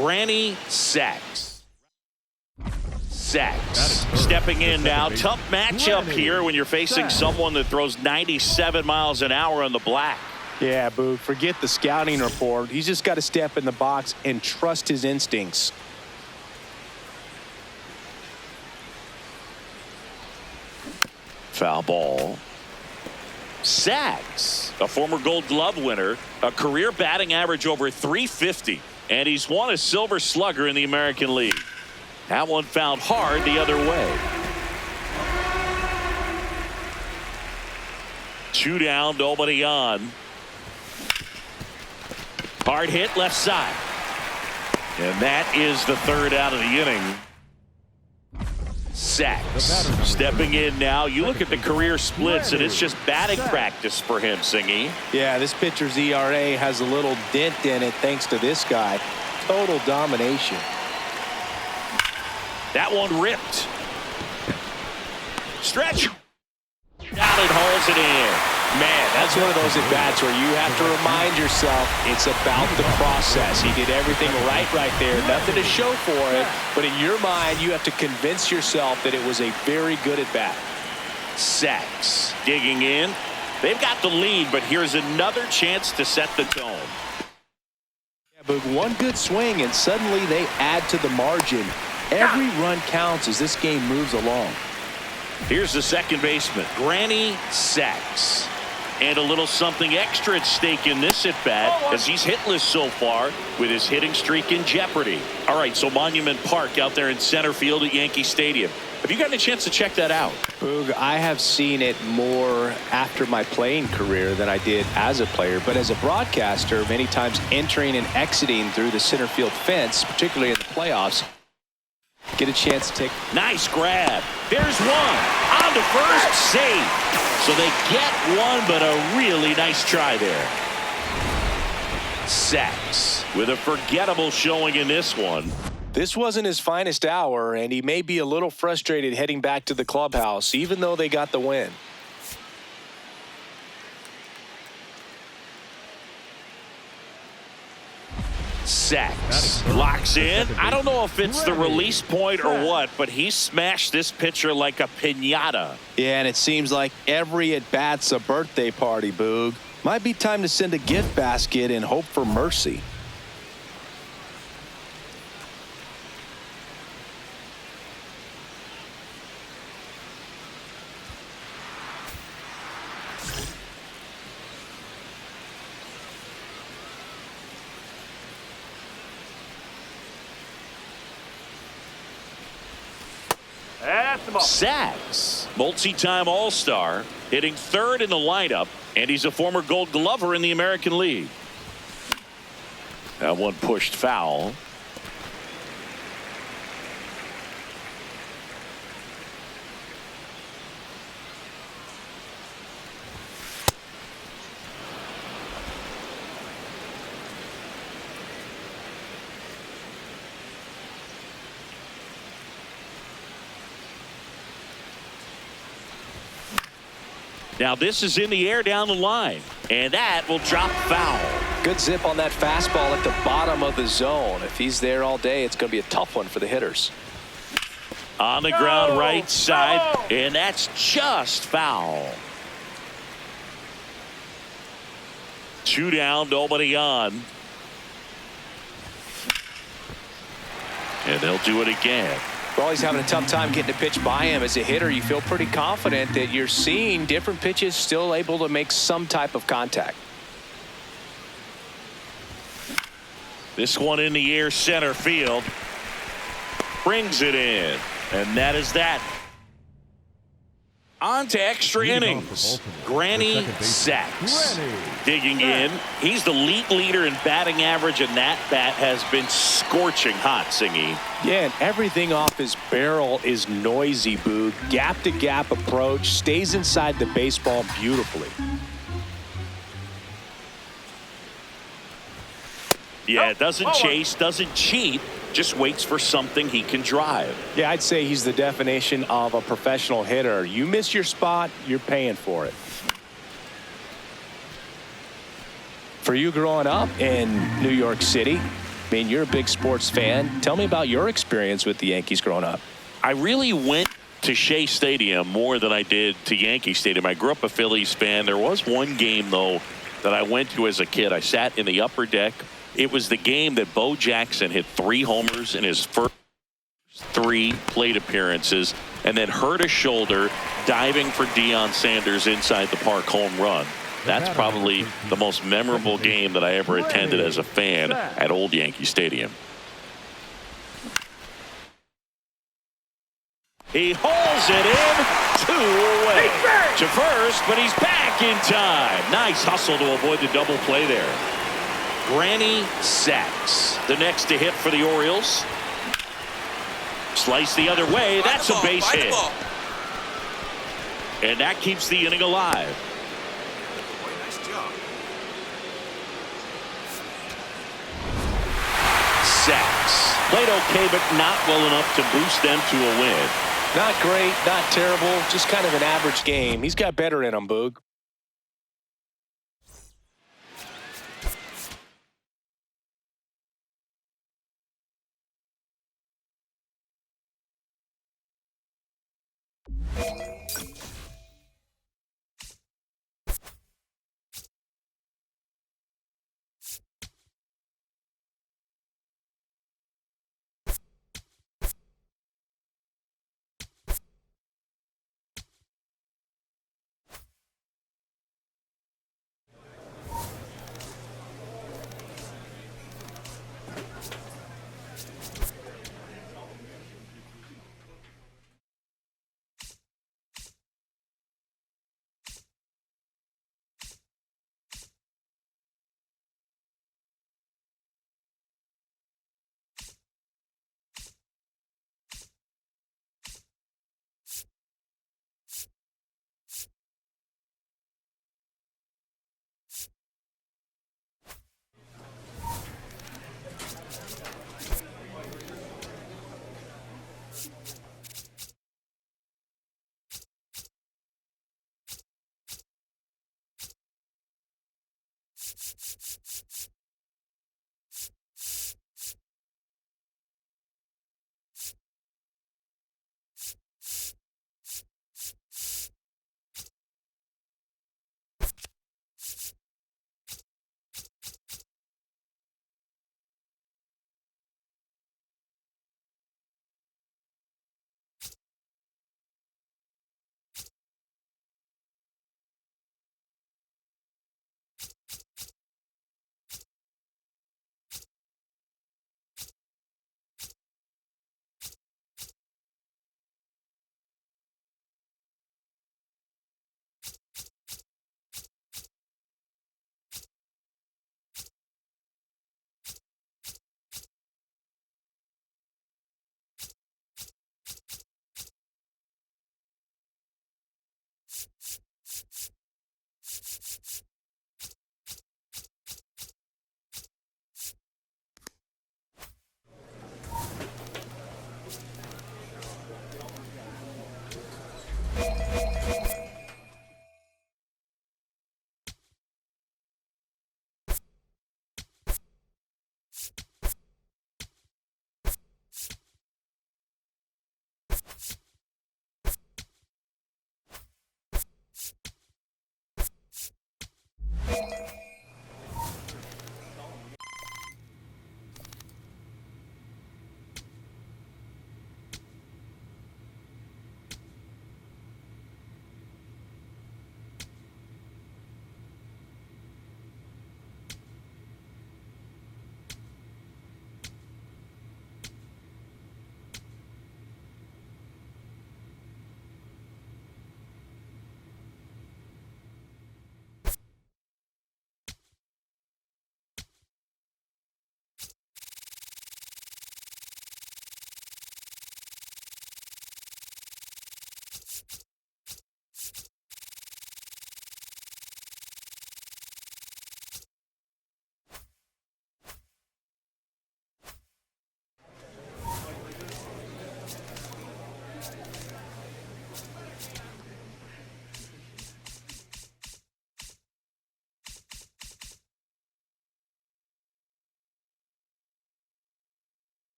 Granny Sacks. Stepping in now. Tough matchup here when you're facing someone that throws 97 miles an hour on the black. Yeah, Boog, forget the scouting report. He's just got to step in the box and trust his instincts. Foul ball. Sacks, a former Gold Glove winner, a career batting average over 350, and he's won a Silver Slugger in the American League. That one fouled hard the other way. 2 down, nobody on. Hard hit left side. And that is the 3rd out of the inning. Sacks stepping in now. You look at the career splits, and it's just batting practice for him, Singy. Yeah, this pitcher's ERA has a little dent in it thanks to this guy. Total domination. That one ripped. Stretch. Down and hauls it in. Man, that's one of those at-bats where you have to remind yourself it's about the process. He did everything right there. Nothing to show for it. But in your mind, you have to convince yourself that it was a very good at-bat. Sacks digging in. They've got the lead, but here's another chance to set the tone. Yeah, but one good swing, and suddenly they add to the margin. Every run counts as this game moves along. Here's the second baseman, Granny Sacks. And a little something extra at stake in this at-bat as he's hitless so far with his hitting streak in jeopardy. All right, so Monument Park out there in center field at Yankee Stadium. Have you gotten a chance to check that out? Boog, I have seen it more after my playing career than I did as a player. But as a broadcaster, many times entering and exiting through the center field fence, particularly in the playoffs, get a chance to take. Nice grab. There's one. On to first, save. So they get one, but a really nice try there. Sacks with a forgettable showing in this one. This wasn't his finest hour, and he may be a little frustrated heading back to the clubhouse, even though they got the win. Sacks locks in. I don't know if it's the release point or what, but he smashed this pitcher like a piñata. Yeah, and it seems like every at-bat's a birthday party, Boog. Might be time to send a gift basket and hope for mercy. Sacks, multi-time All-Star, hitting 3rd in the lineup, and he's a former Gold Glover in the American League. That one pushed foul. Now this is in the air down the line, and that will drop foul. Good zip on that fastball at the bottom of the zone. If he's there all day, it's going to be a tough one for the hitters. On the ground right side, and that's just foul. 2 down, nobody on. And they'll do it again. Well, he's having a tough time getting a pitch by him. As a hitter, you feel pretty confident that you're seeing different pitches still able to make some type of contact. This one in the air center field. Brings it in. And that is that. On to extra innings. Granny Sacks digging in. He's the league leader in batting average, and that bat has been scorching hot, Singy. Yeah, and everything off his barrel is noisy, Boog. Gap-to-gap approach, stays inside the baseball beautifully. Yeah, doesn't chase, doesn't cheat, just waits for something he can drive. Yeah, I'd say he's the definition of a professional hitter. You miss your spot, you're paying for it. For you growing up in New York City, I mean, you're a big sports fan. Tell me about your experience with the Yankees growing up. I really went to Shea Stadium more than I did to Yankee Stadium. I grew up a Phillies fan. There was one game, though, that I went to as a kid. I sat in the upper deck. It was the game that Bo Jackson hit 3 homers in his first 3 plate appearances and then hurt a shoulder diving for Deion Sanders inside the park home run. That's probably the most memorable game that I ever attended as a fan at Old Yankee Stadium. He hauls it in, 2 away to first, but he's back in time. Nice hustle to avoid the double play there. Granny Sacks, the next to hit for the Orioles. Slice the other way. That's a base hit. And that keeps the inning alive. Nice job. Sacks played okay, but not well enough to boost them to a win. Not great, not terrible, just kind of an average game. He's got better in him, Boog.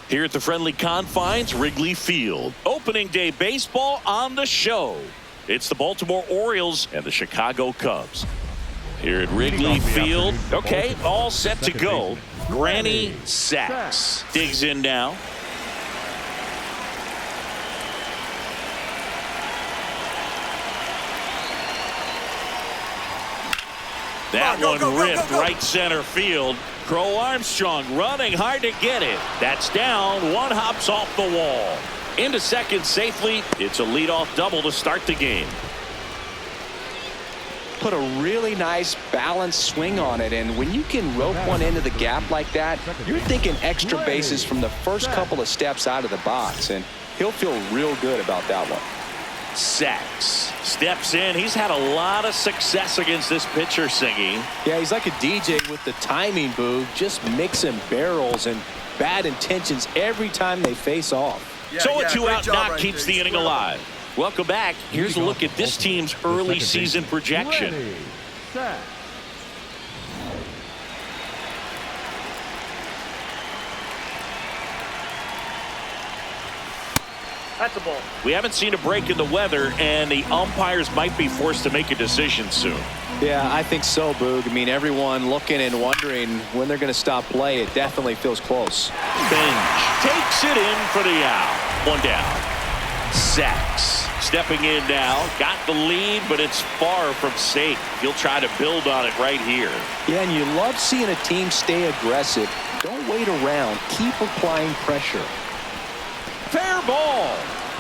Here at the friendly confines, Wrigley Field. Opening day baseball on the show. It's the Baltimore Orioles and the Chicago Cubs. Here at Wrigley Field. Okay, all set to go. Granny Sacks digs in now. That one ripped right center field. Crow Armstrong running hard to get it. That's down. One hops off the wall. Into second safely. It's a leadoff double to start the game. Put a really nice balanced swing on it, and when you can rope one into the gap like that, you're thinking extra bases from the first couple of steps out of the box, and he'll feel real good about that one. Sacks steps in. He's had a lot of success against this pitcher, Singy. Yeah, he's like a DJ with the timing, Boog, just mixing barrels and bad intentions every time they face off. So a two-out knock keeps the inning alive. Welcome back. Here's a look at this team's early season projection. That's a ball. We haven't seen a break in the weather, and the umpires might be forced to make a decision soon. Yeah, I think so, Boog. I mean, everyone looking and wondering when they're going to stop play. It definitely feels close. Bench takes it in for the out. One down. Sacks stepping in now. Got the lead, but it's far from safe. He'll try to build on it right here. Yeah, and you love seeing a team stay aggressive. Don't wait around. Keep applying pressure. Fair ball.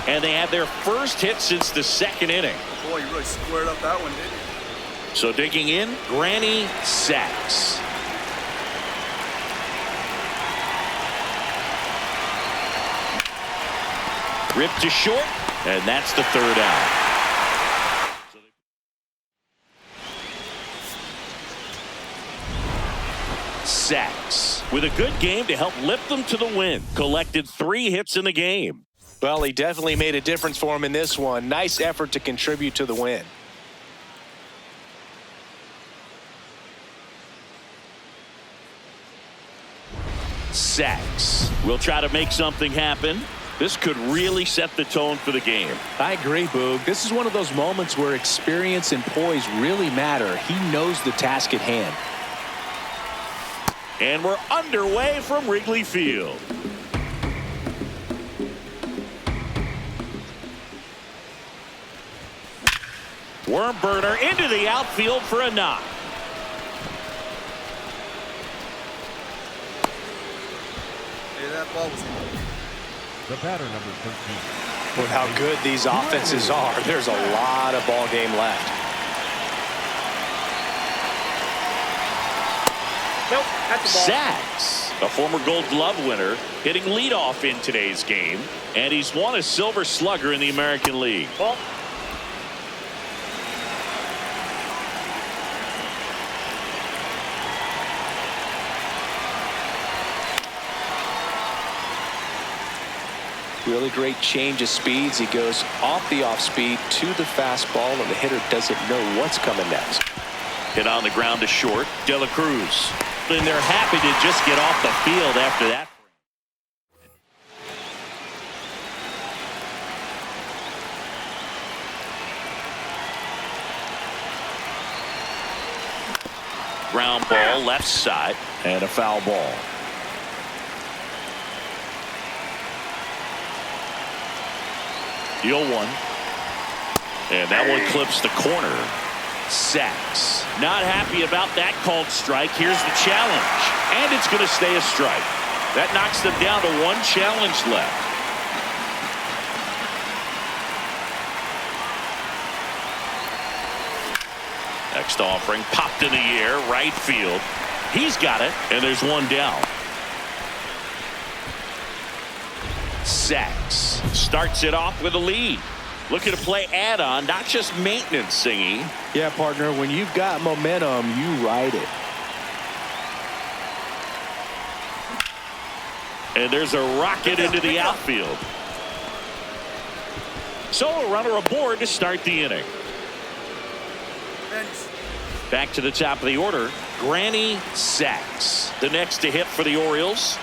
And they had their first hit since the second inning. Boy, you really squared up that one, didn't you? So digging in, Granny Sacks. Ripped to short, and that's the third out. Sacks with a good game to help lift them to the win. Collected 3 hits in the game. Well, he definitely made a difference for him in this one. Nice effort to contribute to the win. Sacks will try to make something happen. This could really set the tone for the game. I agree, Boog. This is one of those moments where experience and poise really matter. He knows the task at hand. And we're underway from Wrigley Field. Worm burner into the outfield for a knock. Hey, that ball was The batter, number 13. With how good these offenses are, there's a lot of ball game left. Nope, that's a ball. Sacks, a former Gold Glove winner, hitting leadoff in today's game, and he's won a Silver Slugger in the American League. Ball. Really great change of speeds. He goes off the off speed to the fastball, and the hitter doesn't know what's coming next. Hit on the ground to short. De La Cruz. And they're happy to just get off the field after that. Ground ball left side and a foul ball. Deal one. And that one clips the corner. Sacks. Not happy about that called strike. Here's the challenge. And it's going to stay a strike. That knocks them down to one challenge left. Next offering popped in the air, right field. He's got it, and there's one down. Sacks starts it off with a lead. Looking to play add-on, not just maintenance, singing. Yeah, partner, when you've got momentum, you ride it. And there's a rocket into the outfield. So a runner aboard to start the inning. Back to the top of the order, Granny Sacks. The next to hit for the Orioles.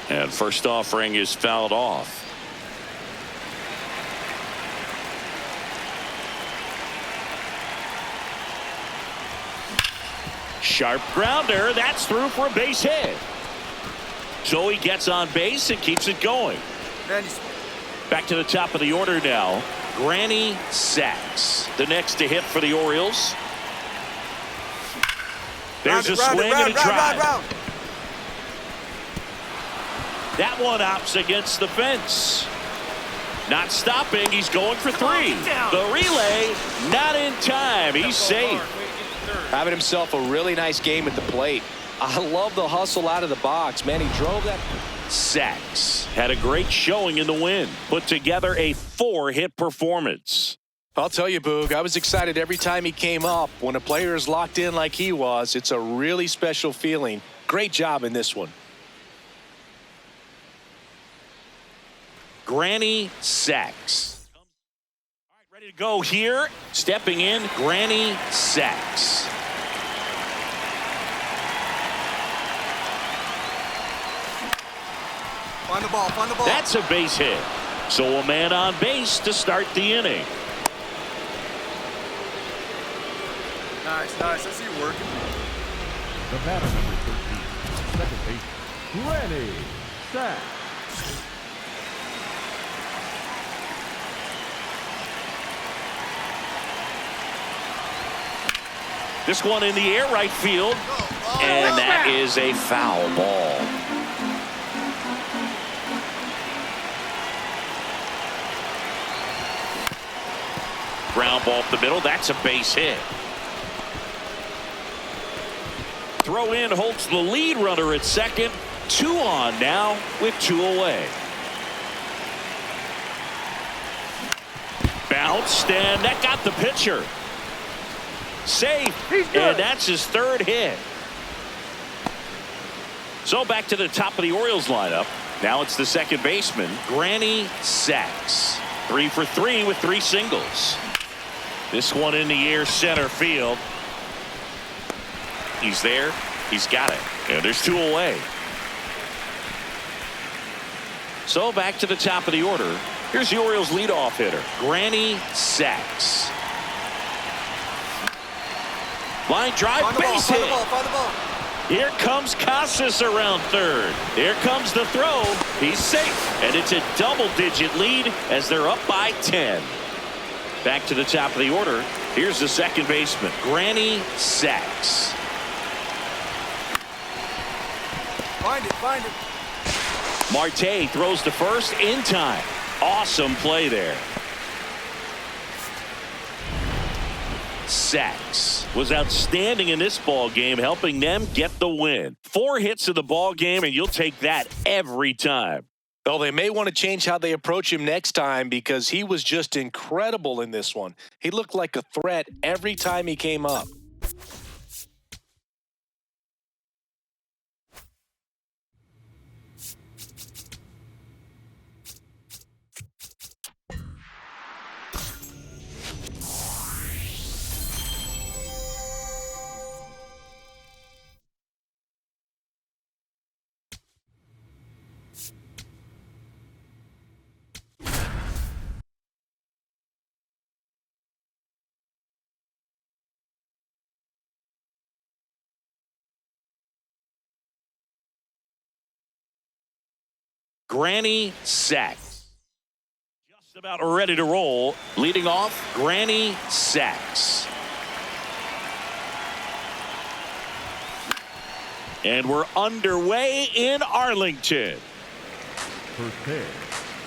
And first offering is fouled off. Sharp grounder. That's through for a base hit. So he gets on base and keeps it going. Back to the top of the order now. Granny Sacks. The next to hit for the Orioles. There's a swing and a drive. That one opts against the fence. Not stopping. He's going for three. The relay not in time. He's safe. Having himself a really nice game at the plate. I love the hustle out of the box. Man, he drove that. Sacks had a great showing in the win. Put together a 4-hit performance. I'll tell you, Boog, I was excited every time he came up. When a player is locked in like he was, it's a really special feeling. Great job in this one. Granny Sacks. All right, ready to go here. Stepping in, Granny Sacks. Find the ball, find the ball. That's a base hit. So a man on base to start the inning. Nice, nice. I see you working. The batter number 13, second base, Granny Sacks. This one in the air, right field. And that is a foul ball. Ground ball up the middle. That's a base hit. Throw in holds the lead runner at second. 2 on now with 2 away. Bounced, and that got the pitcher. Safe, and that's his 3rd hit. So back to the top of the Orioles lineup. Now it's the second baseman, Granny Sacks. 3 for 3 with 3 singles. This one in the air, center field. He's there. He's got it. And there's 2 away. So back to the top of the order. Here's the Orioles leadoff hitter, Granny Sacks. Line drive, base hit. Find the ball. Here comes Casas around third. Here comes the throw. He's safe. And it's a double-digit lead as they're up by 10. Back to the top of the order. Here's the second baseman, Granny Sacks. Find it. Marte throws to first in time. Awesome play there. Sacks was outstanding in this ball game, helping them get the win. 4 hits in the ball game, and you'll take that every time. Well, they may want to change how they approach him next time because he was just incredible in this one. He looked like a threat every time he came up. Granny Sacks. Just about ready to roll. Leading off, Granny Sacks. And we're underway in Arlington. First pitch,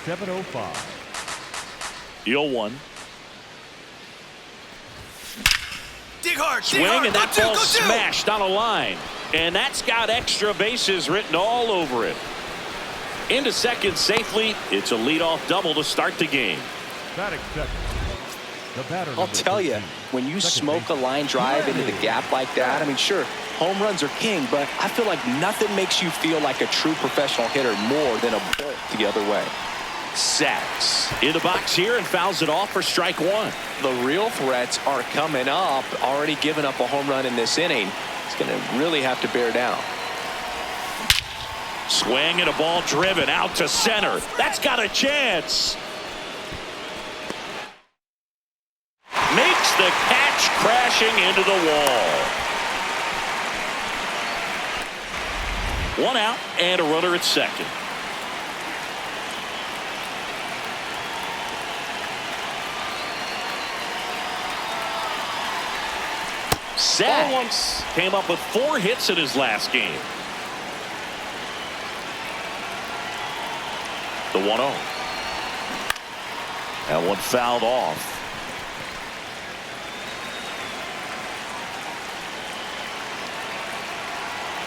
7:05. The 0-1. Dig hard. Swing, and that ball smashed on a line. And that's got extra bases written all over it. Into second safely. It's a leadoff double to start the game. Batting second. The batter, I'll tell you, when you smoke a line drive into the gap like that, I mean, sure, home runs are king, but I feel like nothing makes you feel like a true professional hitter more than a bolt the other way. Sacks in the box here and fouls it off for strike one. The real threats are coming up. Already given up a home run in this inning. He's going to really have to bear down. Swing and a ball driven out to center. That's got a chance. Makes the catch, crashing into the wall. One out and a runner at second. Sacks came up with 4 hits in his last game. The 1-0. That one fouled off.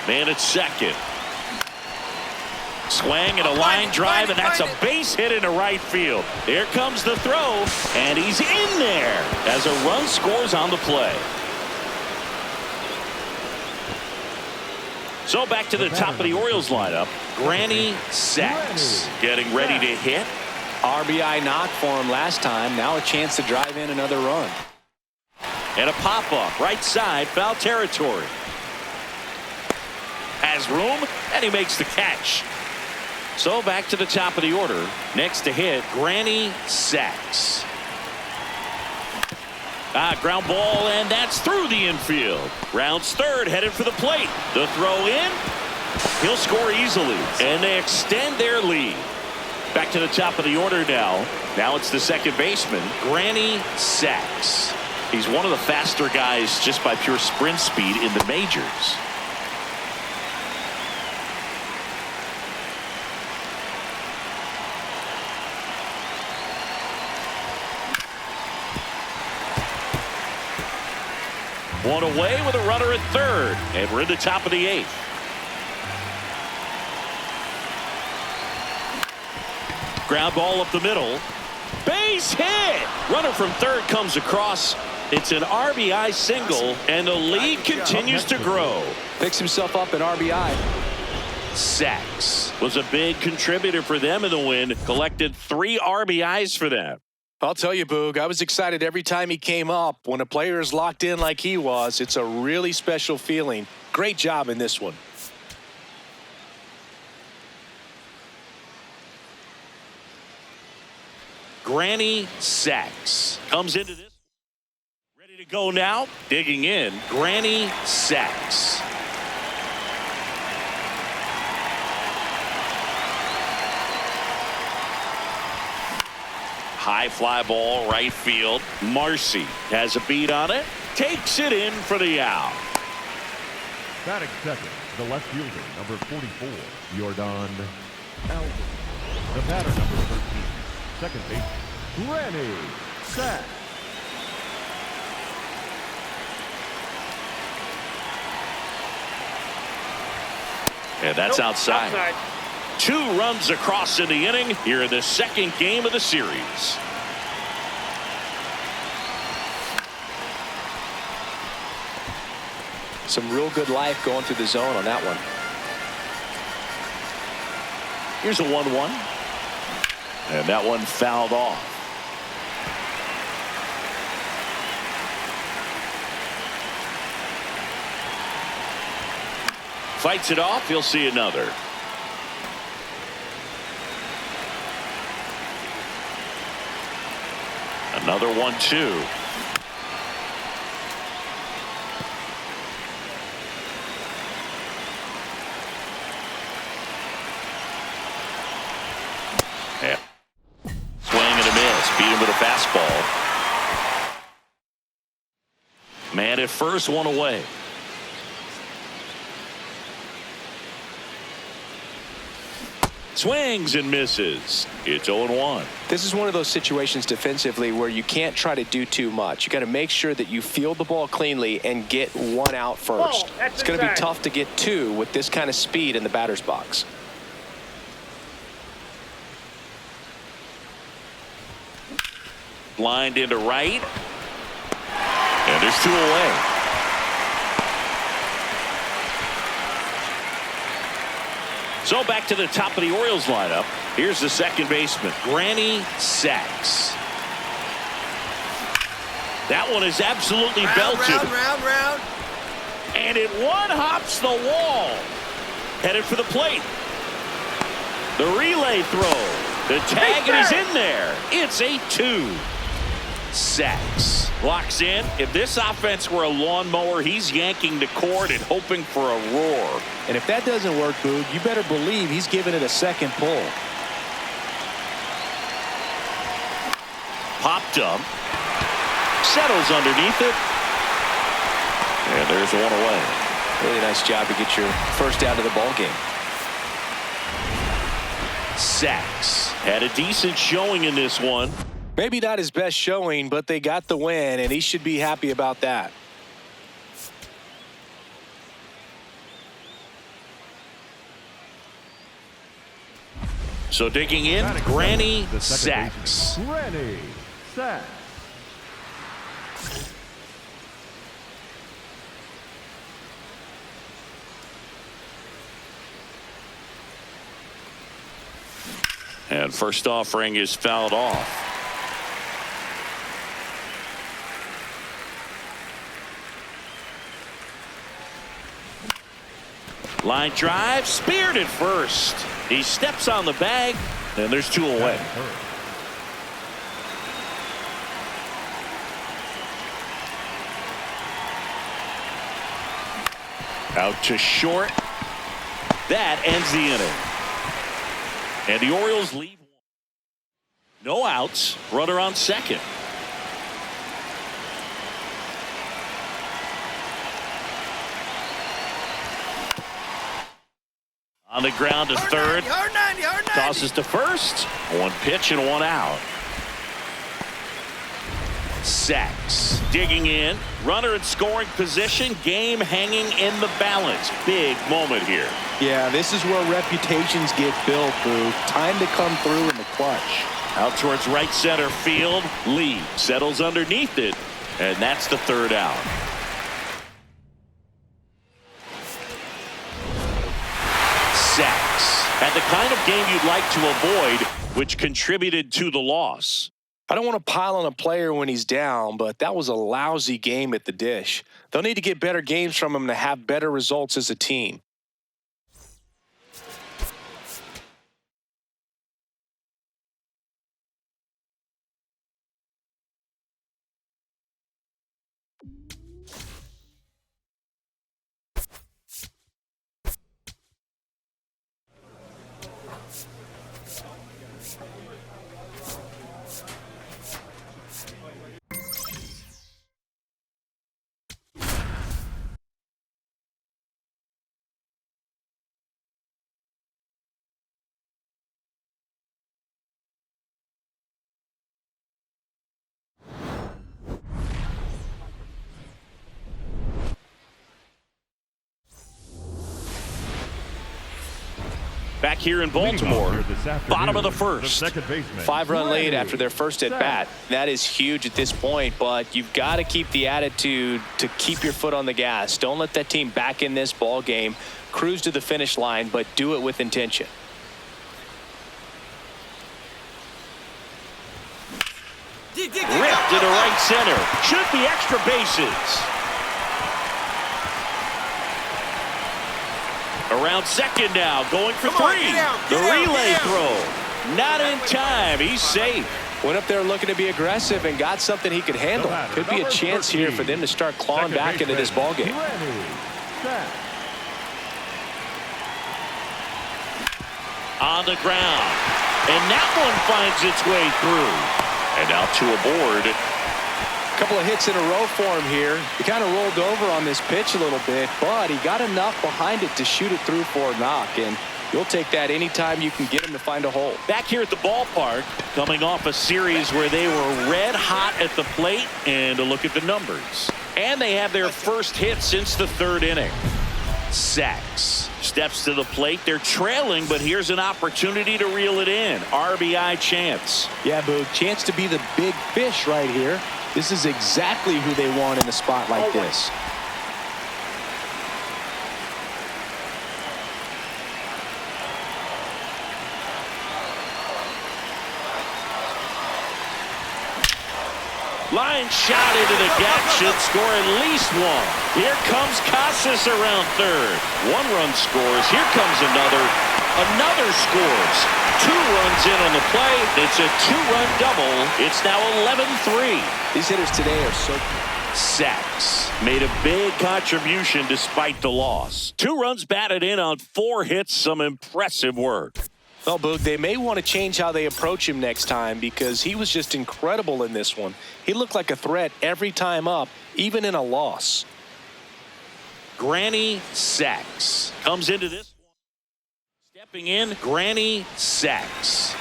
Man at second. Swing and a line drive, and that's a base hit into right field. There comes the throw, and he's in there as a run scores on the play. So back to the top of the Orioles lineup. Granny Sacks getting ready to hit. RBI knock for him last time. Now a chance to drive in another run. And a pop-up right side, foul territory. Has room, and he makes the catch. So back to the top of the order. Next to hit, Granny Sacks. Ground ball, and that's through the infield. Rounds third, headed for the plate. The throw in. He'll score easily, and they extend their lead. Back to the top of the order now. Now it's the second baseman, Granny Sacks. He's one of the faster guys just by pure sprint speed in the majors. One away with a runner at third, and we're in the top of the 8th. Ground ball up the middle. Base hit! Runner from third comes across. It's an RBI single, and the lead continues to grow. Picks himself up an RBI. Sacks was a big contributor for them in the win. Collected 3 RBIs for them. I'll tell you, Boog, I was excited every time he came up. When a player is locked in like he was, it's a really special feeling. Great job in this one. Granny Sacks comes into this. Ready to go now. Digging in, Granny Sacks. High fly ball, right field. Marcy has a beat on it. Takes it in for the out. Batting second, the left fielder, number 44, Jordan Alvarez. The batter, number 13, second base, Granny Sacks. And that's outside. 2 runs across in the inning here in the second game of the series. Some real good life going through the zone on that one. Here's a 1-1. And that one fouled off. Fights it off. He'll see another. Another 1-2. first one away. Swings and misses. It's 0-1. This is one of those situations defensively where you can't try to do too much. You got to make sure that you field the ball cleanly and get one out first. It's going to be tough to get two with this kind of speed in the batter's box. Lined into right. And there's two away. So back to the top of the Orioles lineup. Here's the second baseman, Granny Sacks. That one is absolutely belted. Round. And it one-hops the wall. Headed for the plate. The relay throw. The tag is in there. It's 8-2. Sacks locks in. If this offense were a lawnmower, he's yanking the cord and hoping for a roar. And if that doesn't work, Boog, you better believe he's giving it a second pull. Popped up. Settles underneath it. And there's one away. Really nice job to get your first out of the ball game. Sacks had a decent showing in this one. Maybe not his best showing, but they got the win, and he should be happy about that. So digging in, Granny Sacks. Granny Sacks. And first offering is fouled off. Line drive, speared at first. He steps on the bag, and there's two away. Out to short. That ends the inning. And the Orioles leave. No outs. Runner on second. On the ground to third. Tosses to first. One pitch and one out. Sacks digging in. Runner in scoring position. Game hanging in the balance. Big moment here. Yeah, this is where reputations get built, Boo. Time to come through in the clutch. Out towards right center field. Lee settles underneath it. And that's the third out. Sacks had the kind of game you'd like to avoid, which contributed to the loss. I don't want to pile on a player when he's down, but that was a lousy game at the dish. They'll need to get better games from him to have better results as a team. Back here in Baltimore, bottom of the first. 5-run lead after their first at bat. That is huge at this point, but you've got to keep the attitude to keep your foot on the gas. Don't let that team back in this ball game. Cruise to the finish line, but do it with intention. Ripped into right center. Should be extra bases. Around second now, going for three. The relay throw. Not in time. He's safe. Went up there looking to be aggressive and got something he could handle. Could be a chance here for them to start clawing back into this ball game. On the ground. And that one finds its way through. And now two aboard. Couple of hits in a row for him here. He kind of rolled over on this pitch a little bit, but he got enough behind it to shoot it through for a knock, and you'll take that anytime you can get him to find a hole. Back here at the ballpark, coming off a series where they were red hot at the plate, and a look at the numbers. And they have their first hit since the third inning. Sacks steps to the plate. They're trailing, but here's an opportunity to reel it in. RBI chance. Yeah, Boog, chance to be the big fish right here. This is exactly who they want in a spot like this. Line shot into the gap, should score at least one. Here comes Casas around third. One run scores. Here comes another. Another scores. 2 runs in on the play. It's a 2-run double. It's now 11-3. These hitters today are so... Sacks made a big contribution despite the loss. 2 runs batted in on 4 hits. Some impressive work. Well, Boog, they may want to change how they approach him next time because he was just incredible in this one. He looked like a threat every time up, even in a loss. Granny Sacks comes into this one. Stepping in, Granny Sacks.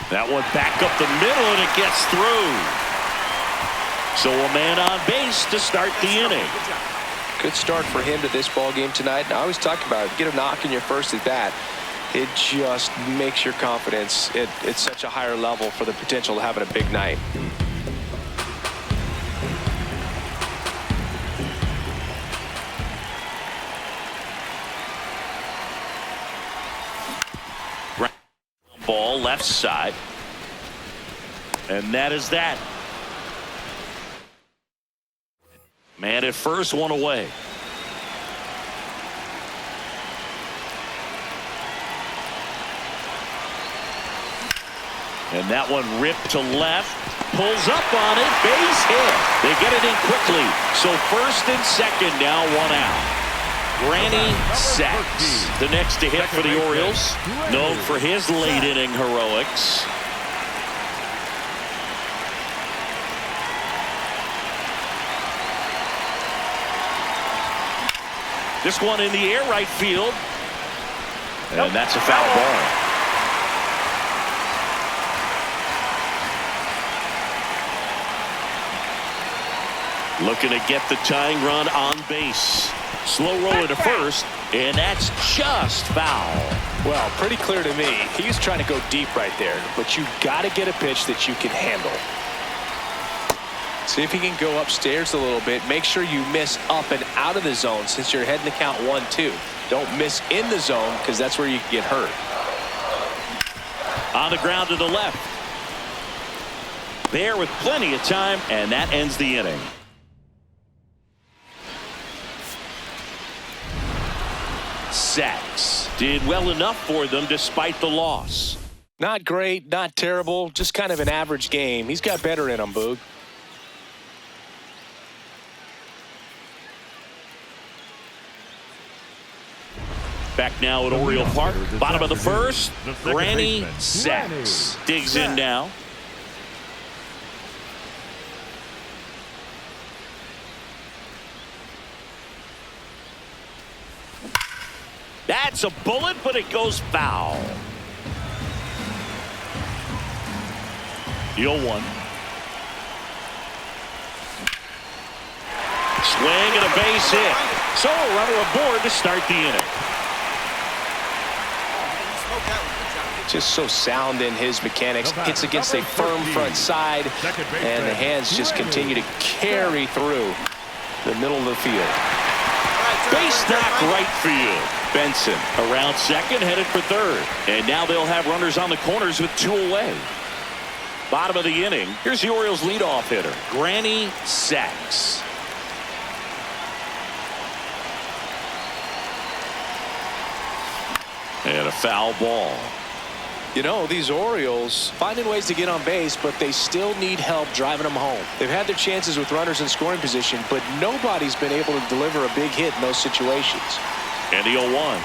That one back up the middle, and it gets through. So a man on base to start the inning. Good start for him to this ball game tonight. And I always talk about it. Get a knock in your first at bat. It just makes your confidence at such a higher level for the potential of having a big night. Ball left side. And that is that. Man at first, one away. And that one ripped to left. Pulls up on it. Base hit. They get it in quickly. So first and second now, 1 out. Granny Sacks, the next to hit for the Orioles. Known for his late inning heroics. This one in the air, right field. And that's a foul ball. Looking to get the tying run on base. Slow roller to first, and that's just foul. Well, pretty clear to me. He's trying to go deep right there, but you got to get a pitch that you can handle. See if he can go upstairs a little bit. Make sure you miss up and out of the zone since you're heading to count 1-2. Don't miss in the zone because that's where you can get hurt. On the ground to the left. There with plenty of time, and that ends the inning. Sacks did well enough for them despite the loss. Not great, not terrible, just kind of an average game. He's got better in him, Boog. Back now at Oriole Park, bottom of the first. Granny Sacks digs in now. That's a bullet, but it goes foul. The 0-1. Swing and a base hit. So a runner aboard to start the inning. Just so sound in his mechanics. Hits against a firm front side, and the hands just continue to carry through the middle of the field. Base knock right field. Benson around second, headed for third. And now they'll have runners on the corners with 2 away. Bottom of the inning. Here's the Orioles leadoff hitter, Granny Sacks. And a foul ball. You know, these Orioles finding ways to get on base, but they still need help driving them home. They've had their chances with runners in scoring position, but nobody's been able to deliver a big hit in those situations. And the 0-1.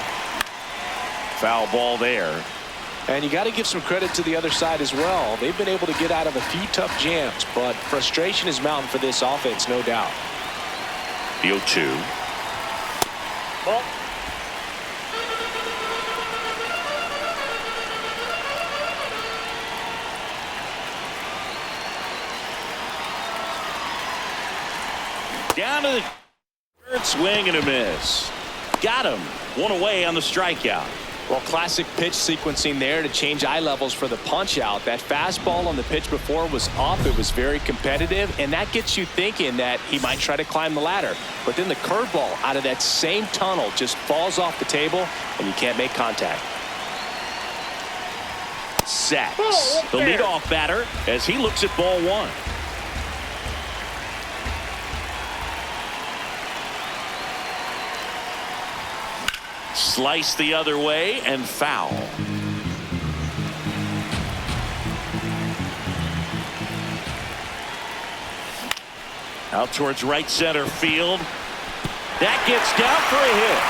Foul ball there. And you got to give some credit to the other side as well. They've been able to get out of a few tough jams, but frustration is mounting for this offense, no doubt. The 0-2. Ball. Down to the third, swing and a miss. Got him. One away on the strikeout. Well, classic pitch sequencing there to change eye levels for the punch out. That fastball on the pitch before was up. It was very competitive, and that gets you thinking that he might try to climb the ladder. But then the curveball out of that same tunnel just falls off the table, and you can't make contact. Sacks, Oh, the there. leadoff batter, as he looks at ball one. Slice the other way and foul. Out towards right center field. That gets down for a hit.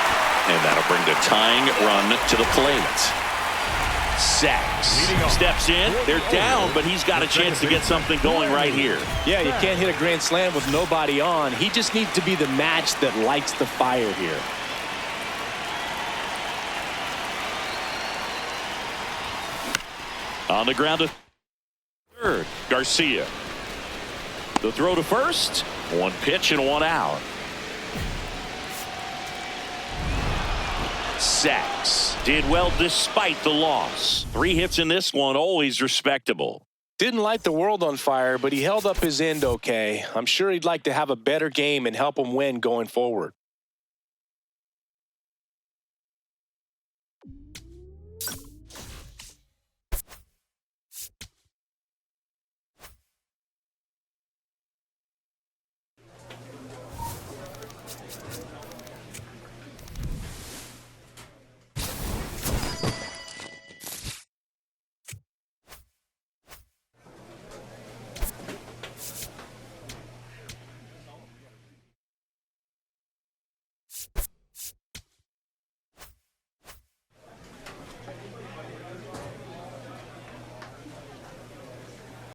And that'll bring the tying run to the plate. Sacks steps in. They're down, but he's got a chance to get something going right here. Yeah, you can't hit a grand slam with nobody on. He just needs to be the match that lights the fire here. On the ground to third, Garcia. The throw to first. One pitch and one out. Sacks did well despite the loss. 3 hits in this one, always respectable. Didn't light the world on fire, but he held up his end okay. I'm sure he'd like to have a better game and help him win going forward.